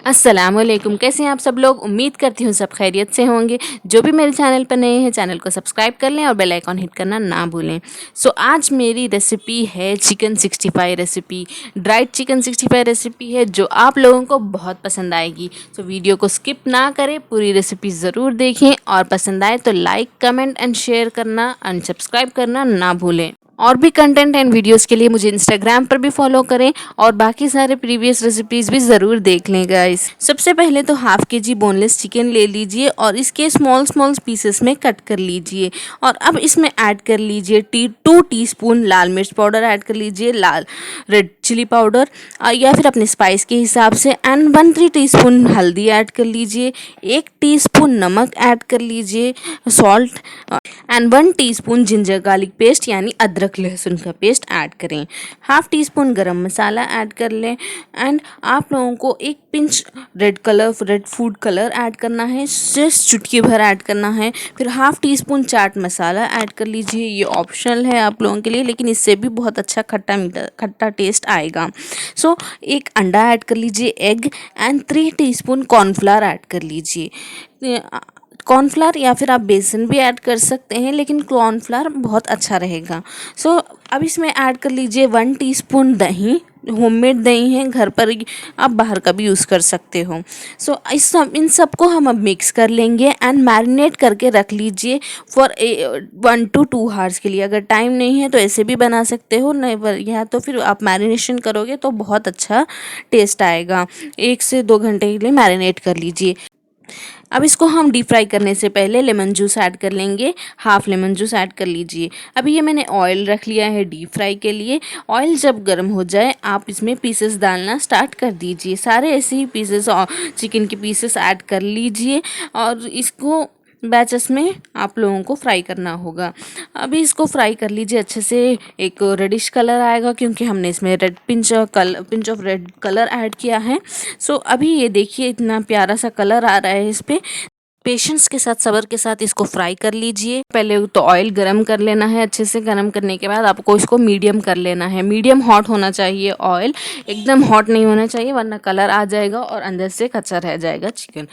अस्सलामुअलैकुम। कैसे हैं आप सब लोग? उम्मीद करती हूँ सब खैरियत से होंगे। जो भी मेरे चैनल पर नए हैं चैनल को सब्सक्राइब कर लें और बेल आइकॉन हिट करना ना भूलें। आज मेरी रेसिपी है chicken 65 recipe. Dried chicken 65 recipe है जो आप लोगों को बहुत पसंद आएगी। वीडियो को स्किप ना करें, पूरी रेसिपी ज़रूर देखें और पसंद आए तो लाइक कमेंट एंड शेयर करना एंड सब्सक्राइब करना ना भूलें। और भी कंटेंट एंड वीडियोस के लिए मुझे इंस्टाग्राम पर भी फॉलो करें और बाकी सारे प्रीवियस रेसिपीज़ भी ज़रूर देख लें गाइस। सबसे पहले तो हाफ केजी बोनलेस चिकन ले लीजिए और इसके स्मॉल स्मॉल पीसेस में कट कर लीजिए। और अब इसमें ऐड कर लीजिए 2 टीस्पून लाल मिर्च पाउडर ऐड कर लीजिए, लाल रेड चिली पाउडर या फिर अपने स्पाइस के हिसाब से, एंड 1-3 टीस्पून हल्दी ऐड कर लीजिए, 1 टीस्पून नमक ऐड कर लीजिए, salt, and 1 teaspoon ginger garlic paste यानी अदरक लहसुन का पेस्ट ऐड करें। हाफ टी स्पून गरम मसाला ऐड कर लें एंड आप लोगों को एक pinch red food colour add करना है, जस्ट चुटकी भर ऐड करना है। फिर half tea spoon chaat masala add कर लीजिए, ये ऑप्शनल है आप लोगों के लिए, लेकिन इससे भी बहुत अच्छा खट्टा टेस्ट आएगा। एक अंडा ऐड कर लीजिए, egg, and 3 teaspoon cornflour add कर लीजिए। कॉर्नफ्लावर या फिर आप बेसन भी ऐड कर सकते हैं, लेकिन कॉर्नफ्लावर बहुत अच्छा रहेगा। अब इसमें ऐड कर लीजिए 1 टीस्पून दही। होममेड दही है, घर पर आप बाहर का भी यूज़ कर सकते हो। इन सब को हम अब मिक्स कर लेंगे एंड मैरिनेट करके रख लीजिए फॉर 1 to 2 आवर्स के लिए। अगर टाइम नहीं है तो ऐसे भी बना सकते हो, नहीं या तो फिर आप मैरिनेशन करोगे तो बहुत अच्छा टेस्ट आएगा। 1 से 2 घंटे के लिए मैरिनेट कर लीजिए। अब इसको हम डीप फ्राई करने से पहले लेमन जूस ऐड कर लेंगे, हाफ लेमन जूस ऐड कर लीजिए। अभी ये मैंने ऑयल रख लिया है डीप फ्राई के लिए। ऑयल जब गर्म हो जाए आप इसमें पीसेस डालना स्टार्ट कर दीजिए। सारे ऐसे ही पीसेस और चिकन के पीसेस ऐड कर लीजिए और इसको बैचेस में आप लोगों को फ्राई करना होगा। अभी इसको फ्राई कर लीजिए अच्छे से, एक रेडिश कलर आएगा क्योंकि हमने इसमें pinch of red colour add किया है। अभी ये देखिए इतना प्यारा सा कलर आ रहा है इस पे। पेशेंस के साथ, सब्र के साथ इसको फ्राई कर लीजिए। पहले तो ऑयल गरम कर लेना है, अच्छे से गरम करने के बाद आपको इसको मीडियम कर लेना है। मीडियम हॉट होना चाहिए ऑयल, एकदम हॉट नहीं होना चाहिए वरना कलर आ जाएगा और अंदर से कच्चा रह जाएगा चिकन।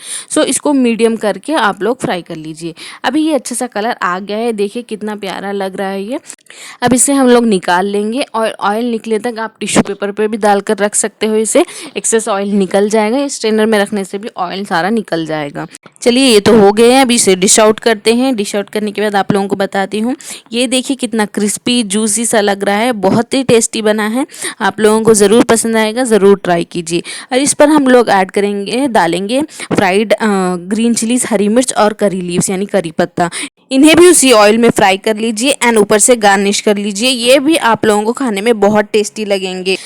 इसको मीडियम करके आप लोग फ्राई कर लीजिए। अभी ये अच्छा सा कलर आ गया है, देखिए कितना प्यारा लग रहा है ये। अब इसे हम लोग निकाल लेंगे और ऑयल निकले तक आप टिश्यू पेपर पे भी डालकर रख सकते हो, इसे एक्सेस ऑयल निकल जाएगा। स्ट्रेनर में रखने से भी ऑयल सारा निकल जाएगा। चलिए ये तो हो गए हैं, अभी इसे डिश आउट करते हैं। डिश आउट करने के बाद आप लोगों को बताती हूँ। ये देखिए कितना क्रिस्पी जूसी सा लग रहा है, बहुत ही टेस्टी बना है। आप लोगों को ज़रूर पसंद आएगा, ज़रूर ट्राई कीजिए। और इस पर हम लोग ऐड करेंगे, डालेंगे फ्राइड ग्रीन चिलीज, हरी मिर्च और करी लीव्स यानी करी पत्ता। इन्हें भी उसी ऑयल में फ्राई कर लीजिए एंड ऊपर से गार्निश कर लीजिए। ये भी आप लोगों को खाने में बहुत टेस्टी लगेंगे।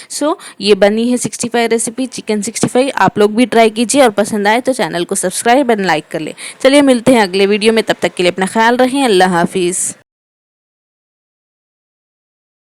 ये बनी है 65 रेसिपी, चिकन 65। आप लोग भी ट्राई कीजिए और पसंद आए तो चैनल को सब्सक्राइब एंड लाइक कर ले। चलिए मिलते हैं अगले वीडियो में, तब तक के लिए अपना ख्याल रखें। अल्लाह हाफिज़।